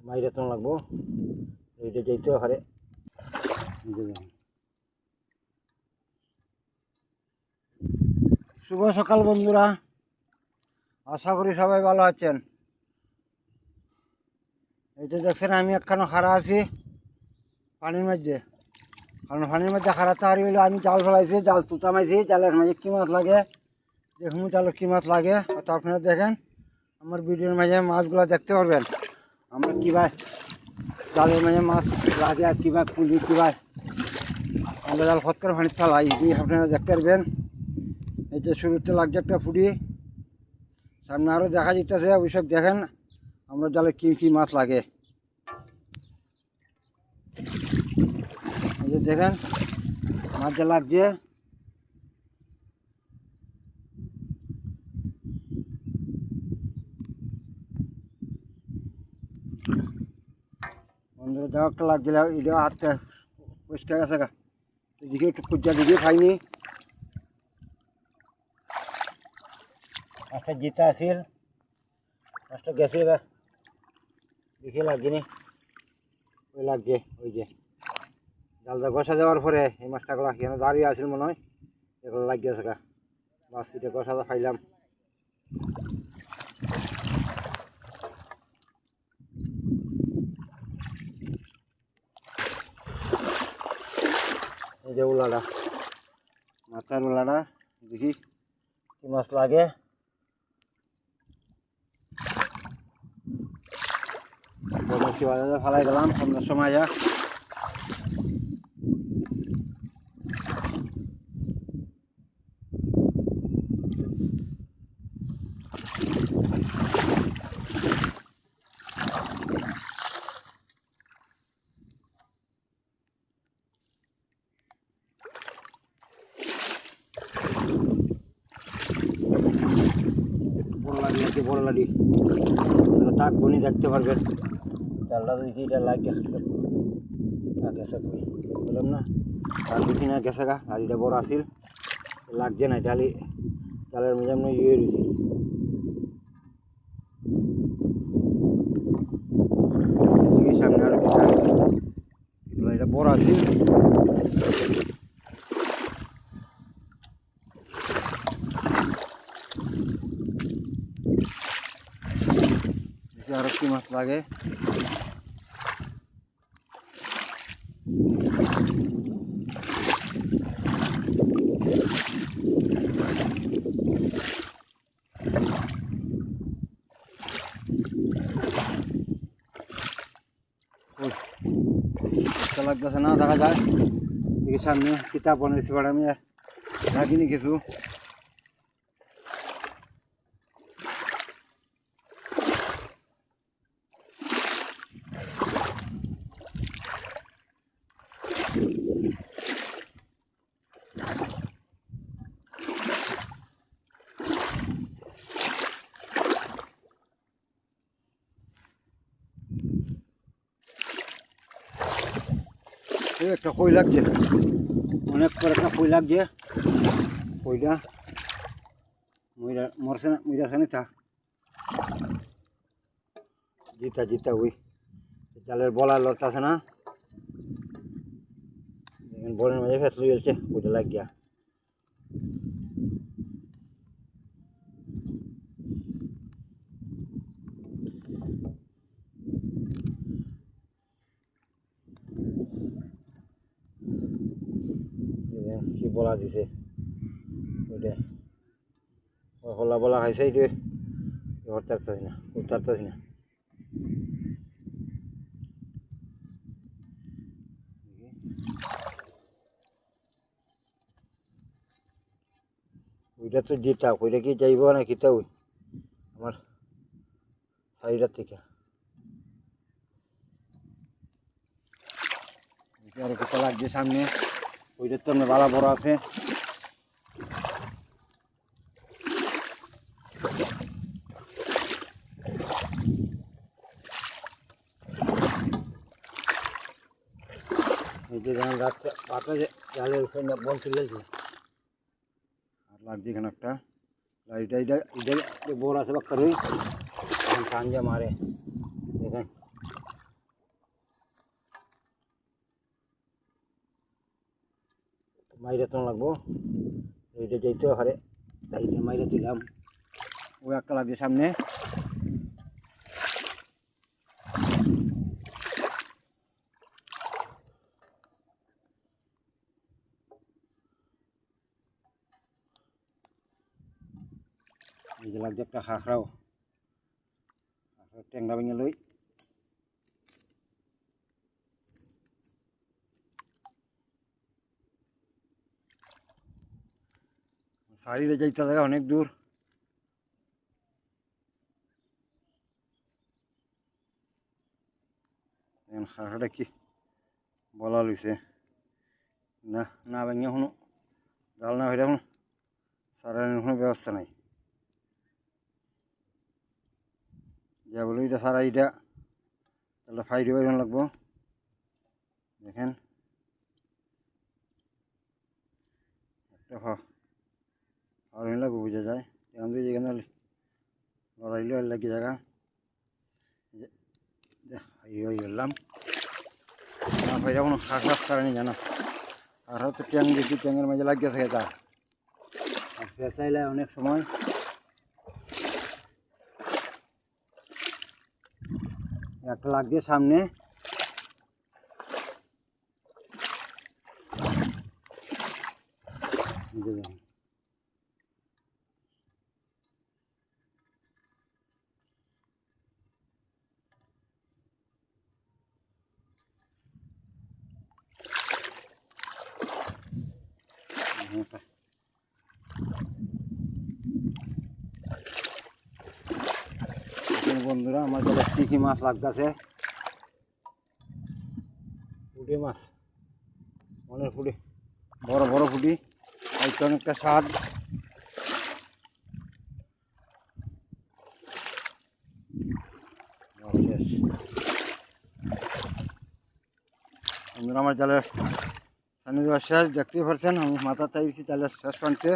বাইরে তো লাগবো এইটা যেতেও পারে। শুভ সকাল বন্ধুরা, আশা করি সবাই ভালো আছেন। এই যে দেখছেন আমি একখানা খাড়া আছি পানির মধ্যে, কারণ পানির মধ্যে খাড়া তাহারি হইলে আমি জাল ফেলাইছি, জাল তুতামাইছি, জালের মাঝে কী মাছ লাগে দেখুন, জালের কী মাছ লাগে তো আপনারা দেখেন আমার ভিডিওর মাঝে মাছগুলো দেখতে পারবেন। আমরা কীভাবে জালের মাঝে মাছ লাগে আর কীভাবে পুলি কীভাবে আমরা জাল ফটকার পানি চালাই আপনারা দেখতে পারবেন। এই যে শুরুতে লাগছে একটা ফুটি, সামনে আরও দেখা যেতেছে, ওইসব দেখেন আমরা জালে কী কী মাছ লাগে। এই যে দেখেন মাছ যা লাগছে, বন্ধুরা যাও একটা লাগছিল, এটা হাতটা পরিষ্কার গেছে গা, এদিকে একটু খুঁজা দিকে খাইনি। একটা জিতা আসিল, মাছটা গেছে গা, দেখে লাগছিনি, ওই লাগছে ওই যে জালটা ঘষা দেওয়ার পরে এই মাছটাগুলো এখানে দাঁড়িয়ে আসিল মনে হয়, এগুলো লাগিয়েছে গা, মাছ এটা ঘষাটা খাইলাম। এই যে উলাটা, মাথার উলাটা দেখি কি মাছ লাগে। ফালাই গেলাম সন্ধ্যার সময় যা, বড় লাড়ি তাক বনি দেখতে পারবেন। জালটা দেখি এটা লাগে গেছে বললাম না, তার দেখি না গেছে গা, লাড়িটা বড় আসিল, লাগছে না ডালি জালের মধ্যে আমি ইয়ে রয়েছি। সামনে আরো এটা বড় আসিল, আরো কি মাছ লাগে। লাগতেছে না, দেখা যায় দেখি সামনে কিতাব বানিয়েছি বাড়ি আমি রাখিনি কিছু। একটা কই লাগছে, অনেক করে একটা কই লাগছে, কইটা মরছে না, মরিয়াছে না, তা জিতা জিতা ওই জালের বলা লড়তাছে না, বলের মাঝে ফেস লই গেছে, কইটা লাগ গিয়া। কি বলা দিছে ওইটা, হলা বলা খাইছে, এইটা উঠতারতাছি না উঠতারতাছি না। ওইটা তো যেটা ওইটা কি যাইব না কিতা ওই আমার সাইডার থেকে আরো কোথা লাগছে সামনে, ওইটার তো আপনার বালা বড় আছে। এই যে যেমন রাস্তা পাতা জালের উপরে বল তুলেছে, আর লাগছে এখানে একটা এটা এটা এটা বড় আছে বাক্কার, এখন টাঞ্জা মারে দেখেন মাইরে তো লাগবো, এইটা যেতেও পারে, তাই মাইরে তুললাম। ও একটা লাগছে সামনে। এই যে লাগছে একটা খাখরাও, ট্যাংরা ভেঙে লই। সারিরে যাইতে লাগে অনেক দূর। খাখরাটা কি বলা লইছে না, না ভেঙে কোনো জাল না হইলে কোনো সারানোর কোনো ব্যবস্থা নাই। যা বলো এটা সারা, এইটা তাহলে ফাইরে বাইরন লাগবো। দেখেন একটা আর লাগবো, বোঝা যায় এখান থেকে যেখানে লড়াইলে লাগিয়ে জায়গা হয়ে গেলাম না। ফাইরা কোনো খাস খাস কারণে জানো, আর হয়তো ট্যাং দেখি ট্যাংয়ের মাঝে লাগিয়ে থাকে তা, আর ফেসাইলে অনেক সময় একটা লাগিয়ে সামনে। বন্ধুরা আমার কাছে কি মাছ লাগতেছে, পুঁটি মাছ, অনেক পুঁটি, বড় বড় পুঁটি, হয়তো অনেকটা স্বাদ। বন্ধুরা আমার জালের সানি দেওয়া শেষ, দেখতেই পারছেন আমি মাথা চাইছি জালের শেষ প্রান্তে।